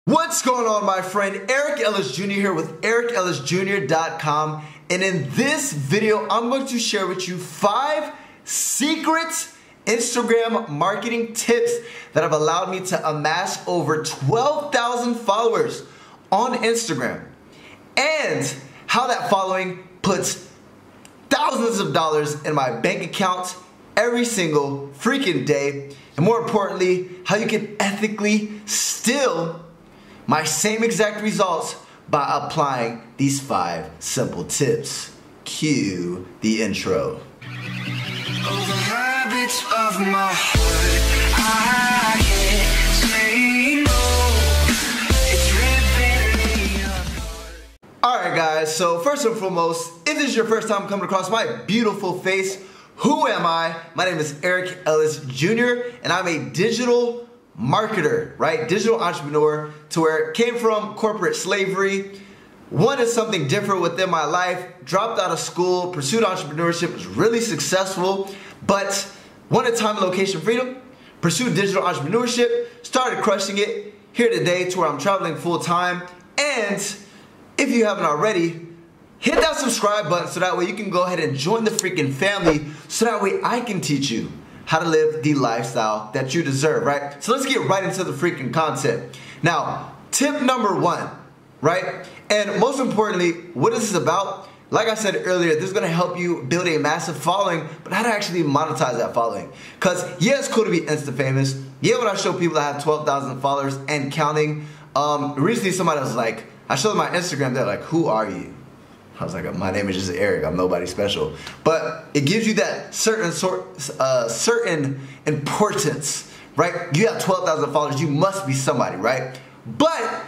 What's going on, my friend? Eric Ellis Jr. here with EricEllisJr.com, and in this video I'm going to share with you 5 secret Instagram marketing tips that have allowed me to amass over 12,000 followers on Instagram, and how that following puts thousands of dollars in my bank account every single freaking day, and more importantly, how you can ethically steal my same exact results by applying these 5 simple tips. Cue the intro. Alright guys, so first and foremost, if this is your first time coming across my beautiful face, who am I? My name is Eric Ellis Jr. and I'm a digital marketer, right? Digital entrepreneur, to where it came from corporate slavery, wanted something different within my life, dropped out of school, pursued entrepreneurship, was really successful, but wanted time and location freedom, pursued digital entrepreneurship, started crushing it, here today to where I'm traveling full time. And if you haven't already, hit that subscribe button so that way you can go ahead and join the freaking family, so that way I can teach you how to live the lifestyle that you deserve, right? So let's get right into the freaking content. Now, tip number 1, right? And most importantly, what is this about? Like I said earlier, this is gonna help you build a massive following, but how to actually monetize that following. Because yeah, it's cool to be Insta famous. Yeah, when I show people that have 12,000 followers and counting, recently somebody was like, I showed them my Instagram, they're like, who are you? I was like, my name is just Eric, I'm nobody special. But it gives you that certain importance, right? You have 12,000 followers, you must be somebody, right? But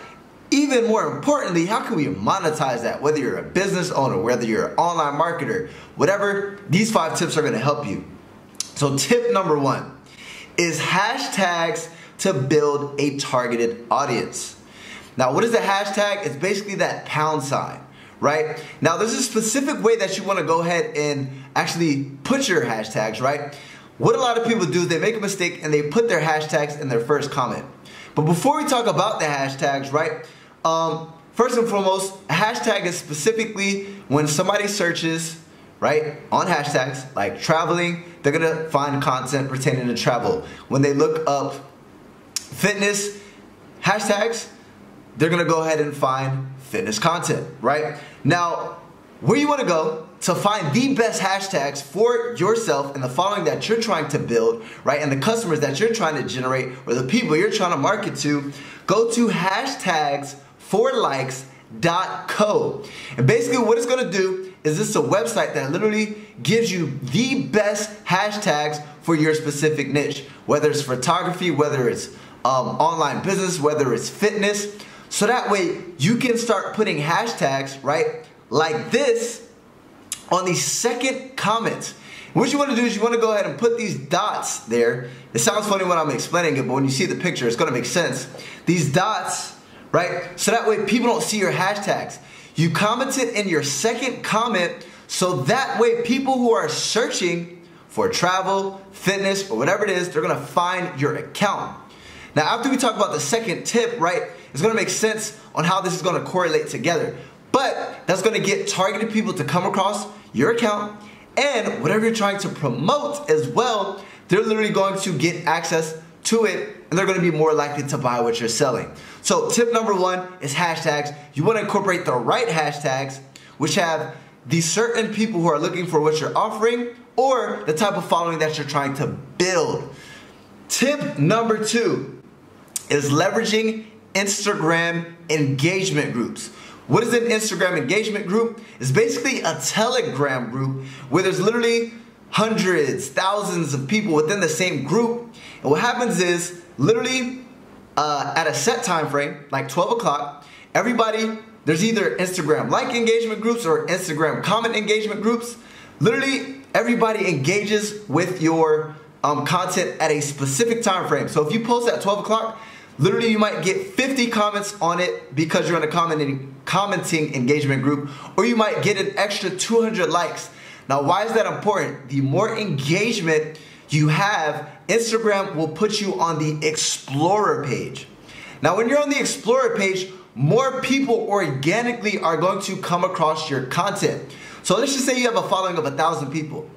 even more importantly, how can we monetize that? Whether you're a business owner, whether you're an online marketer, whatever, these 5 tips are gonna help you. So tip number 1 is hashtags to build a targeted audience. Now, what is a hashtag? It's basically that pound sign, right? Now, there's a specific way that you want to go ahead and actually put your hashtags, right? What a lot of people do is they make a mistake and they put their hashtags in their first comment. But before we talk about the hashtags, right? First and foremost, a hashtag is specifically when somebody searches, right, on hashtags like traveling, they're gonna find content pertaining to travel. When they look up fitness hashtags, they're gonna go ahead and find fitness content, right? Now, where you wanna go to find the best hashtags for yourself and the following that you're trying to build, right? And the customers that you're trying to generate, or the people you're trying to market to, go to hashtags4likes.co. And basically what it's gonna do is this is a website that literally gives you the best hashtags for your specific niche, whether it's photography, whether it's online business, whether it's fitness. So that way you can start putting hashtags, right, like this on the second comment. What you want to do is you want to go ahead and put these dots there. It sounds funny when I'm explaining it, but when you see the picture, it's going to make sense. These dots, right, so that way people don't see your hashtags. You comment it in your second comment, so that way people who are searching for travel, fitness, or whatever it is, they're going to find your account. Now, after we talk about the second tip, right, it's going to make sense on how this is going to correlate together. But that's going to get targeted people to come across your account, and whatever you're trying to promote as well, they're literally going to get access to it, and they're going to be more likely to buy what you're selling. So tip number 1 is hashtags. You want to incorporate the right hashtags, which have the certain people who are looking for what you're offering, or the type of following that you're trying to build. Tip number 2 is leveraging Instagram engagement groups. What is an Instagram engagement group? It's basically a Telegram group where there's literally hundreds, thousands of people within the same group. And what happens is, literally at a set time frame, like 12 o'clock, everybody, there's either Instagram like engagement groups or Instagram comment engagement groups. Literally everybody engages with your content at a specific time frame. So if you post at 12 o'clock, literally you might get 50 comments on it because you're in a commenting engagement group, or you might get an extra 200 likes. Now, why is that important? The more engagement you have, Instagram will put you on the Explorer page. Now, when you're on the Explorer page, more people organically are going to come across your content. So let's just say you have a following of 1,000 people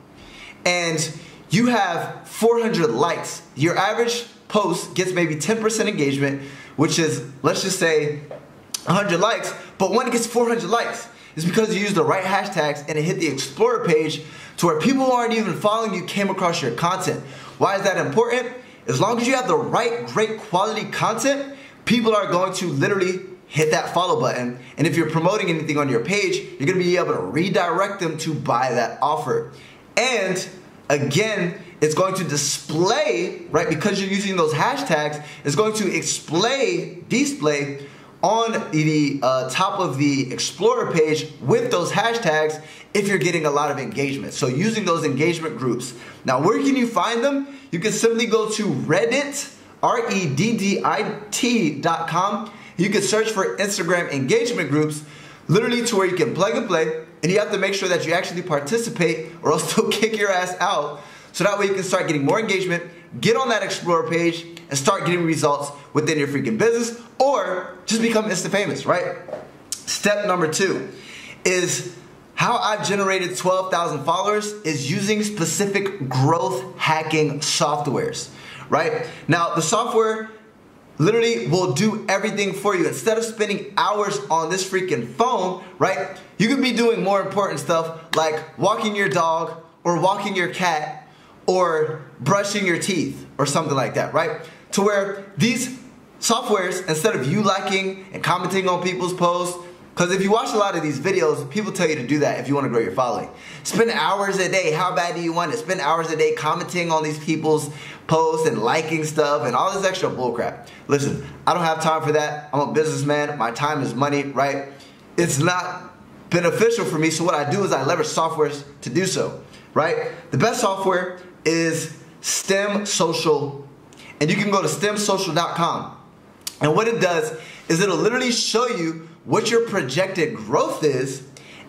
and you have 400 likes. Your average post gets maybe 10% engagement, which is, let's just say 100 likes, but one gets 400 likes. It's because you used the right hashtags and it hit the Explorer page to where people who aren't even following you came across your content. Why is that important? As long as you have the right, great quality content, people are going to literally hit that follow button. And if you're promoting anything on your page, you're gonna be able to redirect them to buy that offer. And again, it's going to display, right, because you're using those hashtags, it's going to display on the top of the Explorer page with those hashtags if you're getting a lot of engagement. So using those engagement groups. Now, where can you find them? You can simply go to Reddit, reddit.com. You can search for Instagram engagement groups, literally to where you can plug and play, and you have to make sure that you actually participate or else they'll kick your ass out. So that way you can start getting more engagement, get on that Explorer page, and start getting results within your freaking business, or just become instant famous, right? Step number 2 is how I've generated 12,000 followers is using specific growth hacking softwares, right? Now, the software literally will do everything for you. Instead of spending hours on this freaking phone, right? You could be doing more important stuff like walking your dog or walking your cat or brushing your teeth or something like that, right? To where these softwares, instead of you liking and commenting on people's posts, because if you watch a lot of these videos, people tell you to do that if you want to grow your following. Spend hours a day. How bad do you want it? Spend hours a day commenting on these people's posts and liking stuff and all this extra bullcrap. Listen, I don't have time for that. I'm a businessman. My time is money, right? It's not beneficial for me, so what I do is I leverage softwares to do so, right? The best software is STEM Social, and you can go to stemsocial.com. And what it does is it'll literally show you what your projected growth is,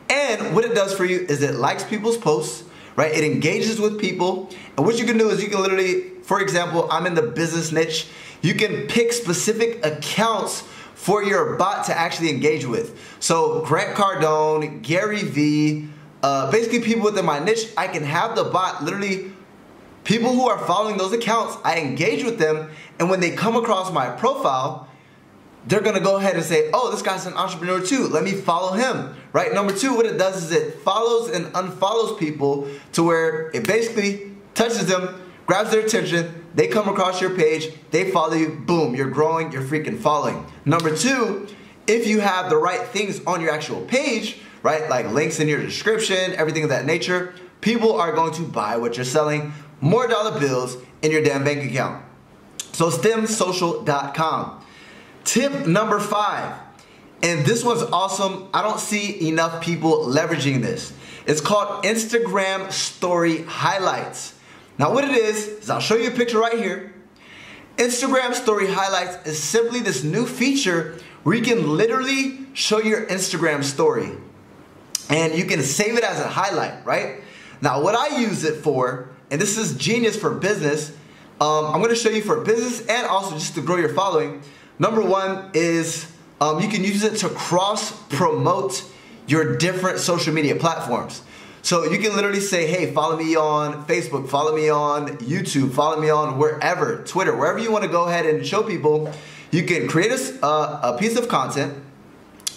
and what it does for you is it likes people's posts, right? It engages with people, and what you can do is you can literally, for example, I'm in the business niche, you can pick specific accounts for your bot to actually engage with. So Grant Cardone, Gary Vee, basically people within my niche, I can have the bot literally, people who are following those accounts, I engage with them, and when they come across my profile, they're gonna go ahead and say, oh, this guy's an entrepreneur too, let me follow him, right? Number 2, what it does is it follows and unfollows people to where it basically touches them, grabs their attention, they come across your page, they follow you, boom, you're growing your freaking following. Number 2, if you have the right things on your actual page, right, like links in your description, everything of that nature, people are going to buy what you're selling, more dollar bills in your damn bank account. So stemsocial.com. Tip number 5, and this one's awesome. I don't see enough people leveraging this. It's called Instagram Story Highlights. Now what it is I'll show you a picture right here. Instagram Story Highlights is simply this new feature where you can literally show your Instagram story. And you can save it as a highlight, right? Now what I use it for, and this is genius for business, I'm gonna show you for business and also just to grow your following. Number 1 is you can use it to cross-promote your different social media platforms. So you can literally say, hey, follow me on Facebook, follow me on YouTube, follow me on wherever, Twitter, wherever you want to go ahead and show people. You can create a piece of content.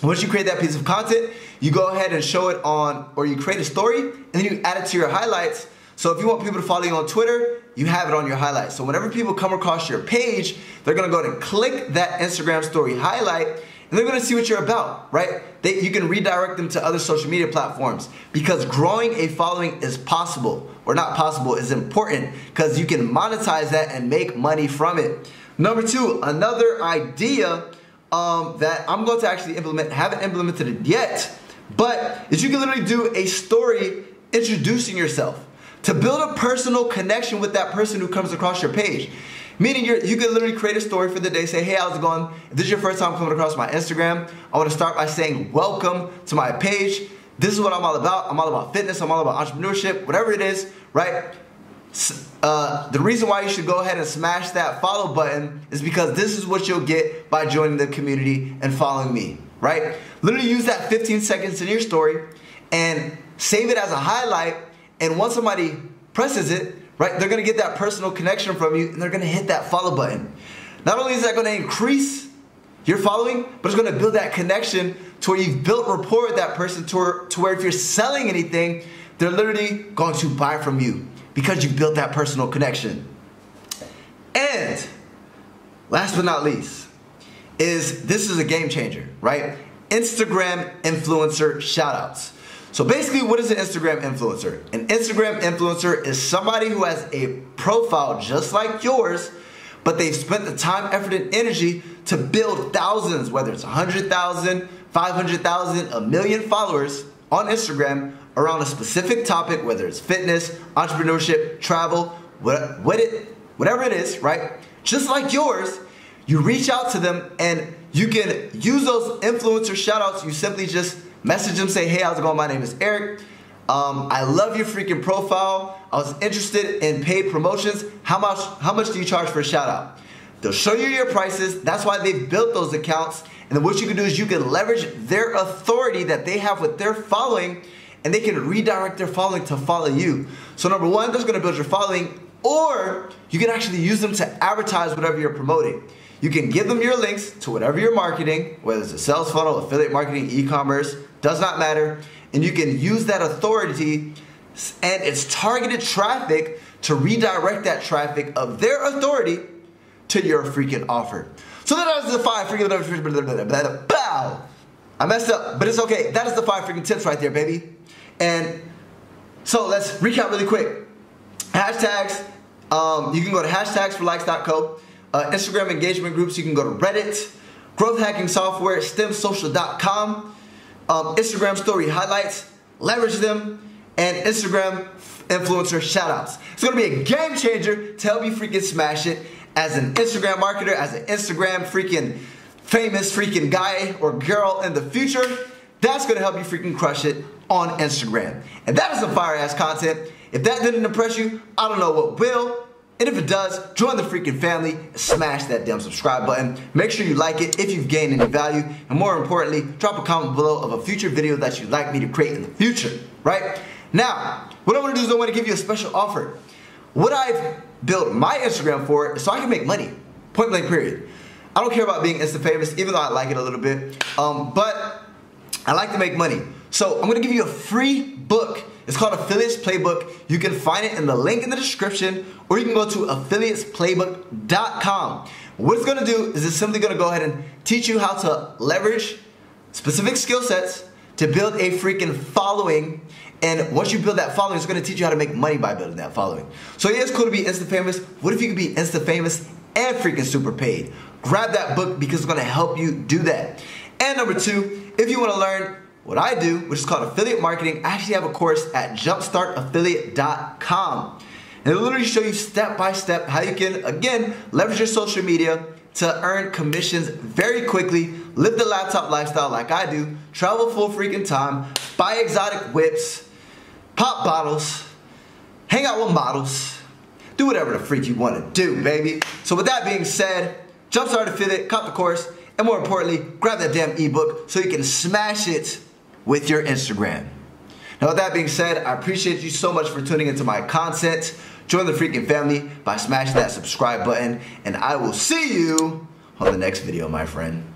Once you create that piece of content, you go ahead and show it on, or you create a story, and then you add it to your highlights. So if you want people to follow you on Twitter, you have it on your highlights. So whenever people come across your page, they're gonna go ahead and click that Instagram story highlight, and they're gonna see what you're about, right? You can redirect them to other social media platforms, because growing a following is possible, or not possible, is important, because you can monetize that and make money from it. Number 2, another idea that I'm going to actually implement, haven't implemented it yet, but is you can literally do a story introducing yourself to build a personal connection with that person who comes across your page. Meaning you can literally create a story for the day, say, hey, how's it going? If this is your first time coming across my Instagram, I want to start by saying welcome to my page. This is what I'm all about. I'm all about fitness, I'm all about entrepreneurship, whatever it is, right? The reason why you should go ahead and smash that follow button is because this is what you'll get by joining the community and following me, right? Literally use that 15 seconds in your story and save it as a highlight, and once somebody presses it, right, they're gonna get that personal connection from you and they're gonna hit that follow button. Not only is that gonna increase your following, but it's gonna build that connection to where you've built rapport with that person to where if you're selling anything, they're literally going to buy from you because you've built that personal connection. And last but not least, this is a game changer, right? Instagram influencer shoutouts. So basically, what is an Instagram influencer? An Instagram influencer is somebody who has a profile just like yours, but they've spent the time, effort, and energy to build thousands, whether it's 100,000, 500,000, a million followers on Instagram around a specific topic, whether it's fitness, entrepreneurship, travel, whatever it is, right? Just like yours, you reach out to them and you can use those influencer shoutouts. You simply just message them, say, hey, how's it going? My name is Eric. I love your freaking profile. I was interested in paid promotions. How much do you charge for a shout out? They'll show you your prices. That's why they've built those accounts. And then what you can do is you can leverage their authority that they have with their following, and they can redirect their following to follow you. So number one, that's gonna build your following, or you can actually use them to advertise whatever you're promoting. You can give them your links to whatever you're marketing, whether it's a sales funnel, affiliate marketing, e-commerce, does not matter. And you can use that authority and its targeted traffic to redirect that traffic of their authority to your freaking offer. So that is the 5 freaking, bow. I messed up, but it's okay. That is the 5 freaking tips right there, baby. And so let's recap really quick. Hashtags, you can go to hashtagsforlikes.co. Instagram engagement groups, you can go to Reddit. Growth hacking software, stemsocial.com. Instagram story highlights, leverage them, and Instagram influencer shoutouts. It's gonna be a game changer to help you freaking smash it as an Instagram marketer, as an Instagram freaking famous freaking guy or girl in the future. That's gonna help you freaking crush it on Instagram. And that is some fire ass content. If that didn't impress you, I don't know what will. And if it does, join the freaking family, smash that damn subscribe button. Make sure you like it if you've gained any value. And more importantly, drop a comment below of a future video that you'd like me to create in the future, right? Now, what I want to do is I want to give you a special offer. What I've built my Instagram for is so I can make money, point blank period. I don't care about being Insta famous, even though I like it a little bit, but I like to make money. So I'm going to give you a free book. It's called Affiliates Playbook. You can find it in the link in the description, or you can go to affiliatesplaybook.com. What it's gonna do is it's simply gonna go ahead and teach you how to leverage specific skill sets to build a freaking following. And once you build that following, it's gonna teach you how to make money by building that following. So yeah, it's cool to be Insta famous. What if you could be Insta famous and freaking super paid? Grab that book because it's gonna help you do that. And number two, if you wanna learn what I do, which is called affiliate marketing, I actually have a course at jumpstartaffiliate.com. And it'll literally show you step by step how you can, again, leverage your social media to earn commissions very quickly, live the laptop lifestyle like I do, travel full freaking time, buy exotic whips, pop bottles, hang out with models, do whatever the freak you want to do, baby. So with that being said, Jumpstart Affiliate, cop the course, and more importantly, grab that damn ebook so you can smash it with your Instagram. Now with that being said, I appreciate you so much for tuning into my content. Join the freaking family by smashing that subscribe button, and I will see you on the next video, my friend.